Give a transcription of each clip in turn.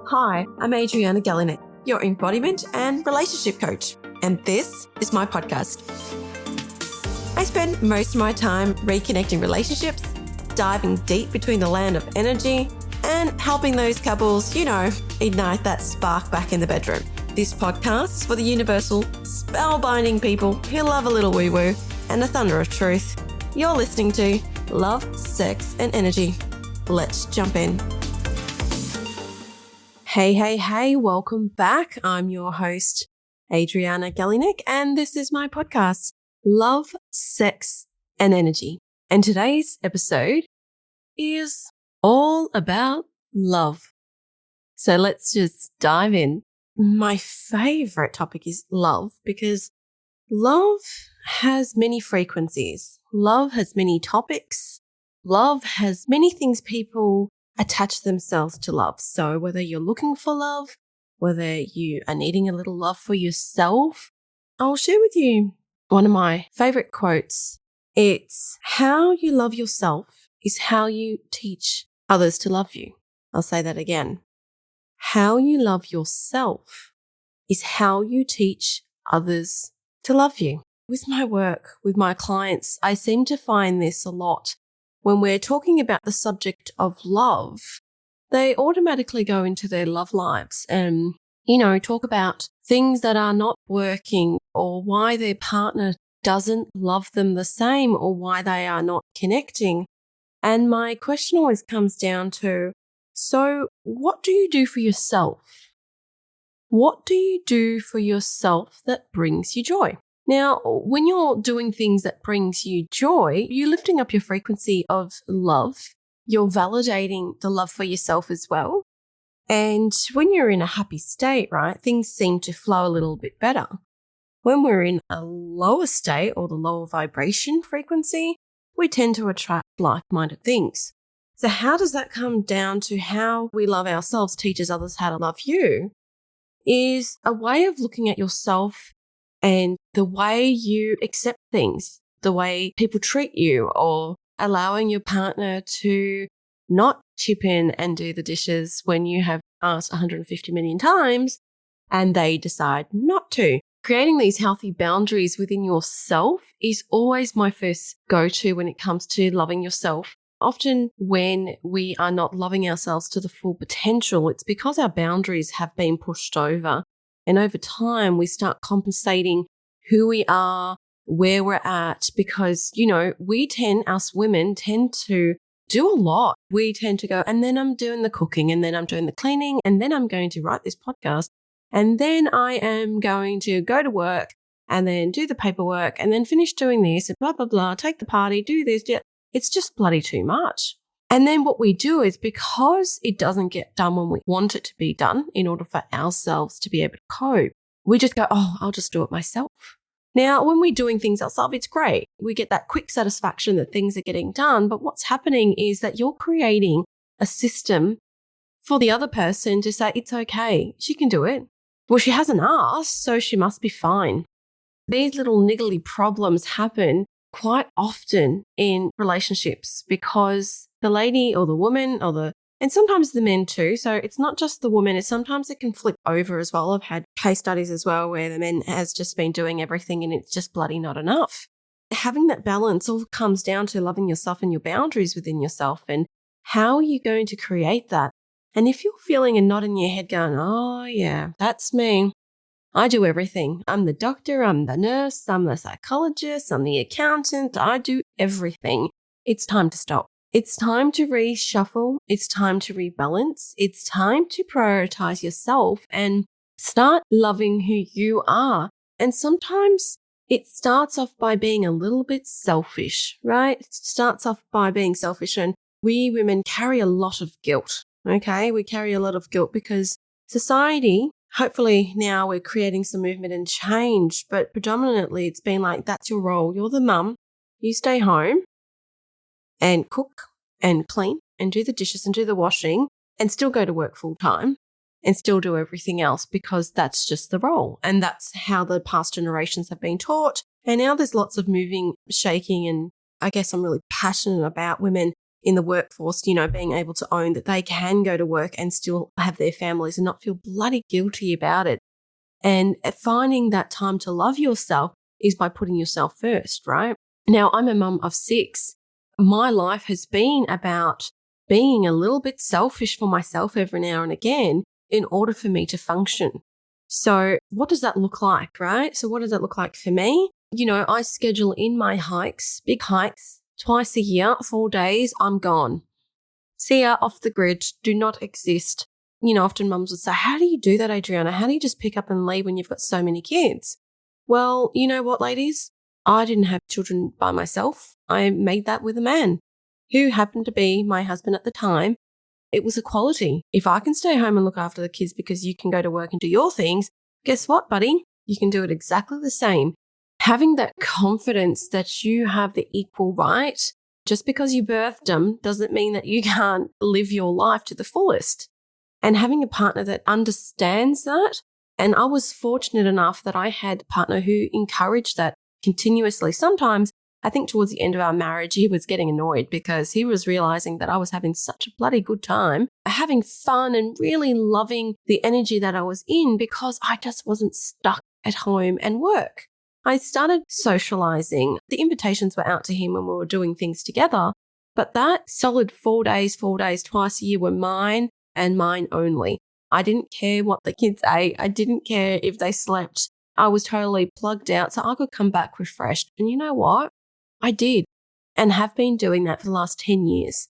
Hi, I'm Adriana Galinek, your embodiment and relationship coach, and this is my podcast. I spend most of my time reconnecting relationships, diving deep between the land of energy, and helping those couples, ignite that spark back in the bedroom. This podcast is for the universal, spellbinding people who love a little woo-woo and a thunder of truth. You're listening to Love, Sex, and Energy. Let's jump in. Hey, welcome back. I'm your host, Adriana Galinek, and this is my podcast, Love, Sex, and Energy. And today's episode is all about love. So let's just dive in. My favorite topic is love because love has many frequencies. Love has many topics. Love has many things people attach themselves to love. So whether you're looking for love, whether you are needing a little love for yourself, I'll share with you one of my favorite quotes. It's how you love yourself is how you teach others to love you. I'll say that again. How you love yourself is how you teach others to love you. With my work, with my clients, I seem to find this a lot. When we're talking about the subject of love, they automatically go into their love lives and, talk about things that are not working or why their partner doesn't love them the same or why they are not connecting. And my question always comes down to, so what do you do for yourself? What do you do for yourself that brings you joy? Now, when you're doing things that brings you joy, you're lifting up your frequency of love. You're validating the love for yourself as well. And when you're in a happy state, right, things seem to flow a little bit better. When we're in a lower state or the lower vibration frequency, we tend to attract like-minded things. So how does that come down to how we love ourselves teaches others how to love you? Is a way of looking at yourself and the way you accept things, the way people treat you, or allowing your partner to not chip in and do the dishes when you have asked 150 million times and they decide not to. Creating these healthy boundaries within yourself is always my first go-to when it comes to loving yourself. Often when we are not loving ourselves to the full potential, it's because our boundaries have been pushed over. And over time, we start compensating who we are, where we're at, because, us women tend to do a lot. We tend to go, and then I'm doing the cooking, and then I'm doing the cleaning, and then I'm going to write this podcast, and then I am going to go to work, and then do the paperwork, and then finish doing this, and blah, blah, blah, take the party, do this. It's just bloody too much. And then what we do is because it doesn't get done when we want it to be done in order for ourselves to be able to cope, we just go, I'll just do it myself. Now, when we're doing things ourselves, it's great. We get that quick satisfaction that things are getting done. But what's happening is that you're creating a system for the other person to say, it's okay, she can do it. Well, she hasn't asked, so she must be fine. These little niggly problems happen quite often in relationships because the lady or the woman and sometimes the men too. So it's not just the woman, sometimes it can flip over as well. I've had case studies as well where the men has just been doing everything and it's just bloody not enough. Having that balance all comes down to loving yourself and your boundaries within yourself and how are you going to create that? And if you're feeling a knot in your head going, oh yeah, that's me. I do everything. I'm the doctor, I'm the nurse, I'm the psychologist, I'm the accountant. I do everything. It's time to stop. It's time to reshuffle. It's time to rebalance. It's time to prioritize yourself and start loving who you are. And sometimes it starts off by being a little bit selfish, right? It starts off by being selfish. And we women carry a lot of guilt, okay? We carry a lot of guilt because society, hopefully now we're creating some movement and change, but predominantly it's been like, that's your role. You're the mum. You stay home and cook and clean and do the dishes and do the washing and still go to work full time and still do everything else because that's just the role. And that's how the past generations have been taught. And now there's lots of moving, shaking, and I guess I'm really passionate about women in the workforce, being able to own that they can go to work and still have their families and not feel bloody guilty about it. And finding that time to love yourself is by putting yourself first, right? Now, I'm a mum of 6. My life has been about being a little bit selfish for myself every now and again in order for me to function. So what does that look like, right? So what does that look like for me? I schedule in my hikes, big hikes, twice a year, 4 days, I'm gone. See ya, off the grid, do not exist. Often mums would say, how do you do that, Adriana? How do you just pick up and leave when you've got so many kids? Well, you know what, ladies? I didn't have children by myself. I made that with a man who happened to be my husband at the time. It was equality. If I can stay home and look after the kids because you can go to work and do your things, guess what, buddy? You can do it exactly the same. Having that confidence that you have the equal right, just because you birthed them doesn't mean that you can't live your life to the fullest. And having a partner that understands that, and I was fortunate enough that I had a partner who encouraged that continuously. Sometimes, I think towards the end of our marriage, he was getting annoyed because he was realizing that I was having such a bloody good time, having fun and really loving the energy that I was in because I just wasn't stuck at home and work. I started socializing. The invitations were out to him when we were doing things together, but that solid 4 days, twice a year were mine and mine only. I didn't care what the kids ate. I didn't care if they slept. I was totally plugged out so I could come back refreshed. And you know what? I did and have been doing that for the last 10 years.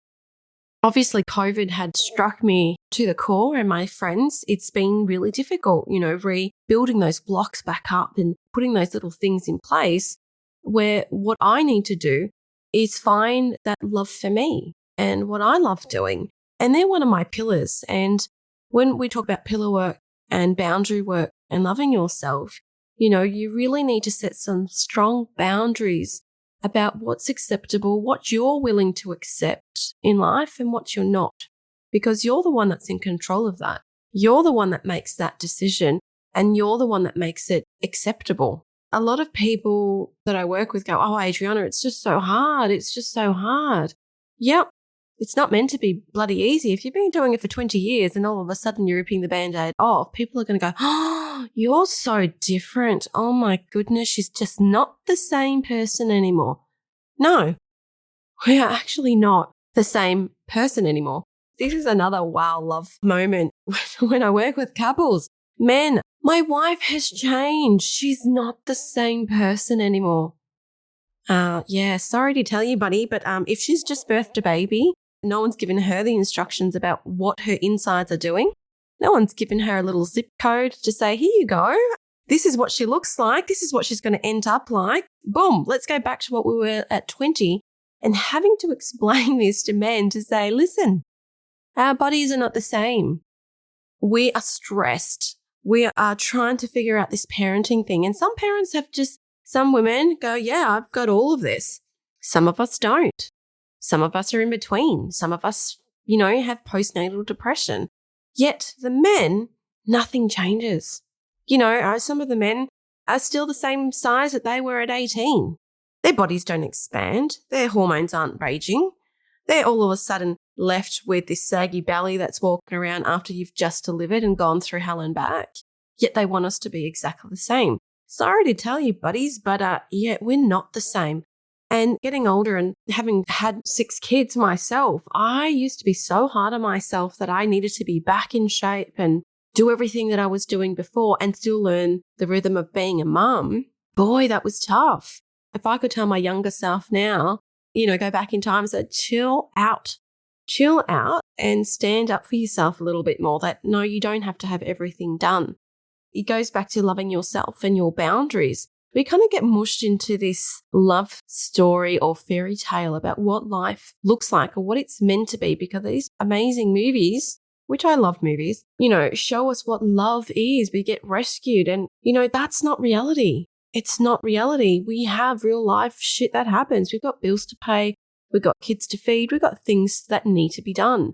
Obviously, COVID had struck me to the core and my friends. It's been really difficult, rebuilding those blocks back up and putting those little things in place where what I need to do is find that love for me and what I love doing. And they're one of my pillars. And when we talk about pillar work and boundary work and loving yourself, you really need to set some strong boundaries about what's acceptable, what you're willing to accept in life and what you're not, because you're the one that's in control of that. You're the one that makes that decision and you're the one that makes it acceptable. A lot of people that I work with go, oh, Adriana, it's just so hard. It's just so hard. Yep. It's not meant to be bloody easy. If you've been doing it for 20 years and all of a sudden you're ripping the Band-Aid off, people are going to go, oh, you're so different. Oh my goodness, she's just not the same person anymore. No, we are actually not the same person anymore. This is another wow love moment when I work with couples. Men, my wife has changed. She's not the same person anymore. Sorry to tell you, buddy, but if she's just birthed a baby, no one's given her the instructions about what her insides are doing. No one's given her a little zip code to say, here you go. This is what she looks like. This is what she's going to end up like. Boom, let's go back to what we were at 20 and having to explain this to men to say, listen, our bodies are not the same. We are stressed. We are trying to figure out this parenting thing. And some parents some women go, yeah, I've got all of this. Some of us don't. Some of us are in between. Some of us, have postnatal depression. Yet the men, nothing changes. Some of the men are still the same size that they were at 18. Their bodies don't expand. Their hormones aren't raging. They're all of a sudden left with this saggy belly that's walking around after you've just delivered and gone through hell and back. Yet they want us to be exactly the same. Sorry to tell you, buddies, but we're not the same. And getting older and having had 6 kids myself, I used to be so hard on myself that I needed to be back in shape and do everything that I was doing before and still learn the rhythm of being a mum. Boy, that was tough. If I could tell my younger self now, go back in time and say, chill out and stand up for yourself a little bit more, that no, you don't have to have everything done. It goes back to loving yourself and your boundaries. We kind of get mushed into this love story or fairy tale about what life looks like or what it's meant to be, because these amazing movies, which I love movies, show us what love is. We get rescued and, that's not reality. It's not reality. We have real life shit that happens. We've got bills to pay. We've got kids to feed. We've got things that need to be done.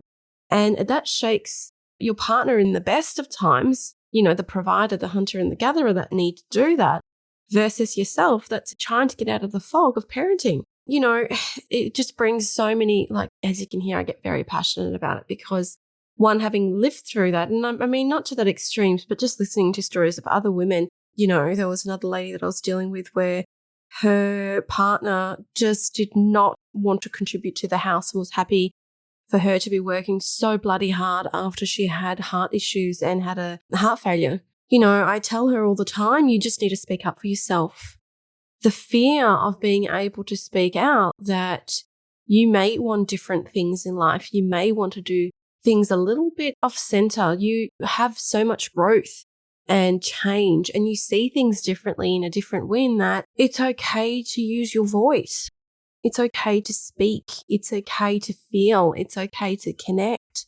And that shakes your partner in the best of times, the provider, the hunter and the gatherer that need to do that, versus yourself that's trying to get out of the fog of parenting. it just brings so many, like, as you can hear, I get very passionate about it because one, having lived through that, and I mean, not to that extremes, but just listening to stories of other women, there was another lady that I was dealing with where her partner just did not want to contribute to the house and was happy for her to be working so bloody hard after she had heart issues and had a heart failure. I tell her all the time, you just need to speak up for yourself. The fear of being able to speak out that you may want different things in life. You may want to do things a little bit off center. You have so much growth and change, and you see things differently in a different way, in that it's okay to use your voice. It's okay to speak. It's okay to feel. It's okay to connect.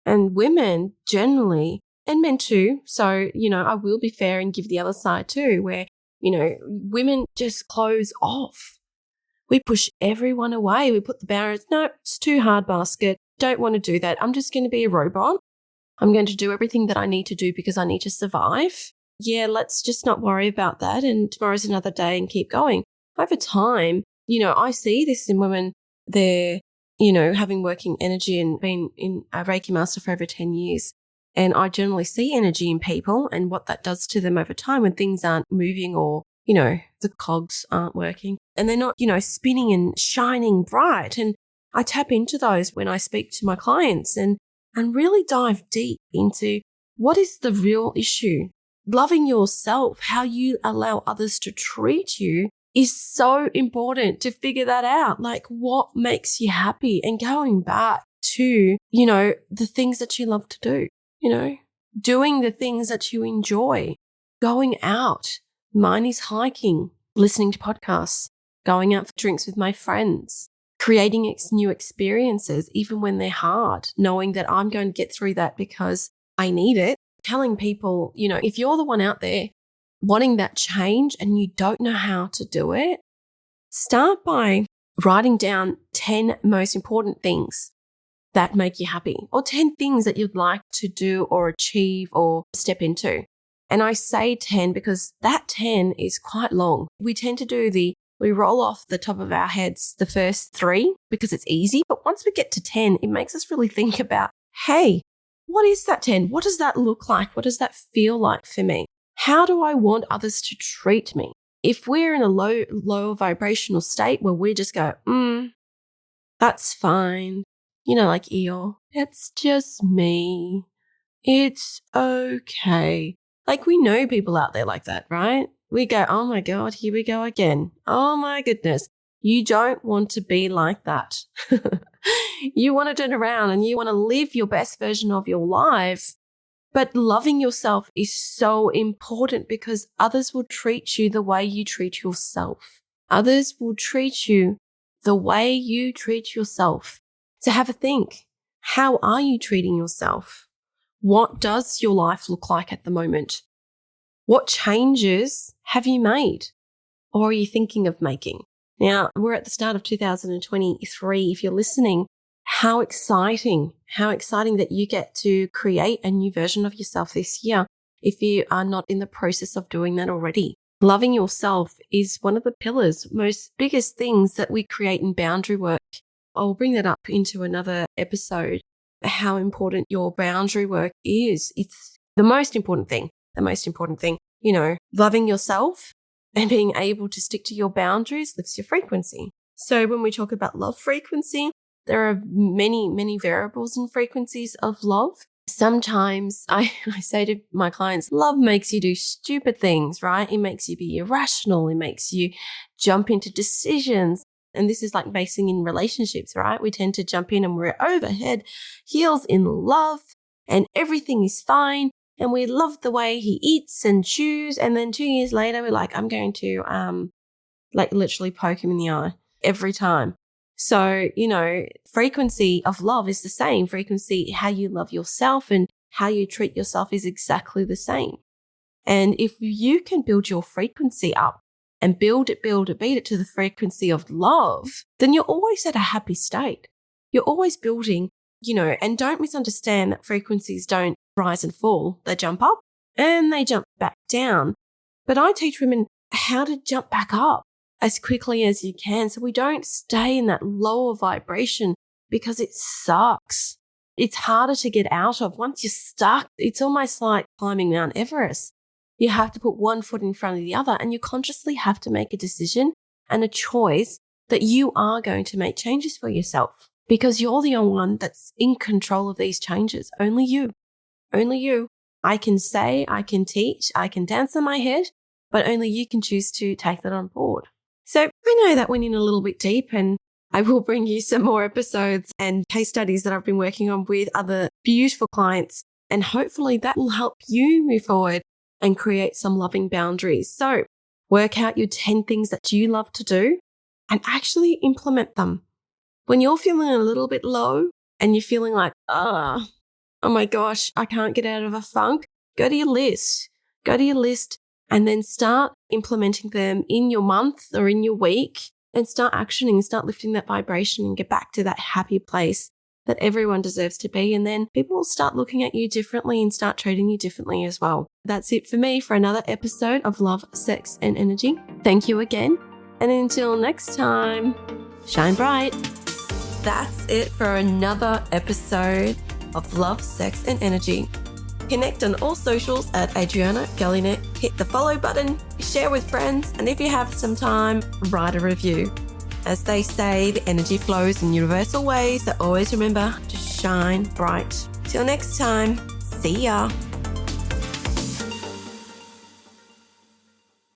And women generally, and men too, so, I will be fair and give the other side too, where, women just close off. We push everyone away. We put the barriers, no, it's too hard basket. Don't want to do that. I'm just going to be a robot. I'm going to do everything that I need to do because I need to survive. Yeah, let's just not worry about that. And tomorrow's another day and keep going. Over time, I see this in women. They're, having working energy and been in a Reiki master for over 10 years. And I generally see energy in people and what that does to them over time when things aren't moving or, the cogs aren't working and they're not, spinning and shining bright. And I tap into those when I speak to my clients and really dive deep into what is the real issue. Loving yourself, how you allow others to treat you is so important to figure that out. Like, what makes you happy, and going back to, the things that you love to do, doing the things that you enjoy, going out. Mine is hiking, listening to podcasts, going out for drinks with my friends, creating new experiences, even when they're hard, knowing that I'm going to get through that because I need it. Telling people, if you're the one out there wanting that change and you don't know how to do it, start by writing down 10 most important things that make you happy, or 10 things that you'd like to do or achieve or step into. And I say 10 because that 10 is quite long. We tend to we roll off the top of our heads the first 3 because it's easy. But once we get to 10, it makes us really think about, hey, what is that 10? What does that look like? What does that feel like for me? How do I want others to treat me? If we're in a low vibrational state where we just go, that's fine. Like Eeyore, it's just me. It's okay. Like, we know people out there like that, right? We go, oh my God, here we go again. Oh my goodness. You don't want to be like that. You want to turn around and you want to live your best version of your life. But loving yourself is so important because others will treat you the way you treat yourself. Others will treat you the way you treat yourself. So have a think. How are you treating yourself? What does your life look like at the moment? What changes have you made or are you thinking of making? Now, we're at the start of 2023. If you're listening, how exciting that you get to create a new version of yourself this year if you are not in the process of doing that already. Loving yourself is one of the pillars, most biggest things that we create in boundary work. I'll bring that up into another episode, how important your boundary work is. It's the most important thing, loving yourself and being able to stick to your boundaries lifts your frequency. So when we talk about love frequency, there are many, many variables and frequencies of love. Sometimes I say to my clients, love makes you do stupid things, right? It makes you be irrational. It makes you jump into decisions. And this is like basing in relationships, right? We tend to jump in and we're over head, heels in love, and everything is fine. And we love the way he eats and chews. And then 2 years later, we're like, I'm going to literally poke him in the eye every time. So, frequency of love is the same. Frequency, how you love yourself and how you treat yourself is exactly the same. And if you can build your frequency up and build it, beat it to the frequency of love, then you're always at a happy state. You're always building, and don't misunderstand that frequencies don't rise and fall. They jump up and they jump back down. But I teach women how to jump back up. as quickly as you can so we don't stay in that lower vibration because it sucks. It's harder to get out of. Once you're stuck, it's almost like climbing Mount Everest. You have to put one foot in front of the other and you consciously have to make a decision and a choice that you are going to make changes for yourself because you're the only one that's in control of these changes. Only you. Only you. I can say, I can teach, I can dance in my head, but only you can choose to take that on board. So I know that went in a little bit deep, and I will bring you some more episodes and case studies that I've been working on with other beautiful clients. And hopefully that will help you move forward and create some loving boundaries. So work out your 10 things that you love to do and actually implement them. When you're feeling a little bit low and you're feeling like, oh my gosh, I can't get out of a funk, go to your list. Go to your list and then start implementing them in your month or in your week and start actioning, start lifting that vibration and get back to that happy place that everyone deserves to be. And then people will start looking at you differently and start treating you differently as well. That's it for me for another episode of Love, Sex and Energy. Thank you again. And until next time, shine bright. That's it for another episode of Love, Sex and Energy. Connect on all socials at Adriana Galinek. Hit the follow button, share with friends, and if you have some time, write a review. As they say, the energy flows in universal ways, so always remember to shine bright. Till next time, see ya.